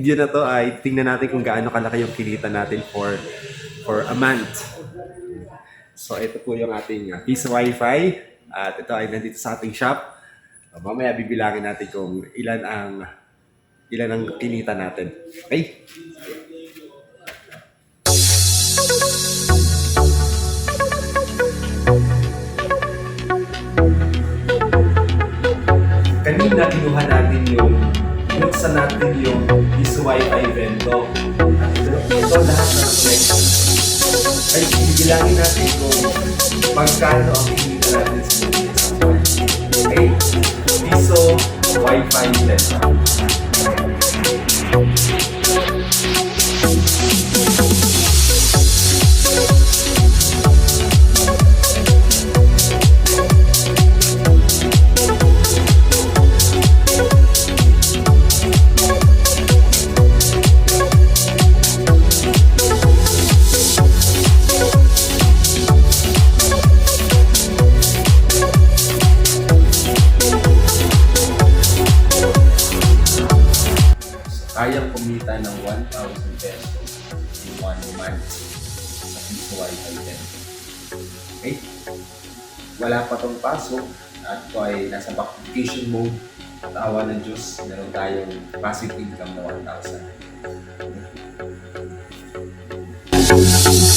Video na to ay tingnan natin kung gaano kalaki yung kinita natin for a month. So ito po yung ating piece of Wi-Fi at ito ay nandito sa ating shop. Mamaya bibilangin natin kung ilan ang kinita natin. Okay? Kanina kinuha natin binuksan natin yung piece of Wi-Fi vento. At ito lahat na connection. Ay bibilangin natin kung magkano ang kinita natin sa mga. Okay? Piece of Wi-Fi vento. Kayang kumita ng 1,000 pesos in 1 month sa piece of Wi-Fi din. Okay? Wala pa tong pasok at ito ay nasa vacation mode. At awa ng Diyos, meron tayong passive income na 1,000.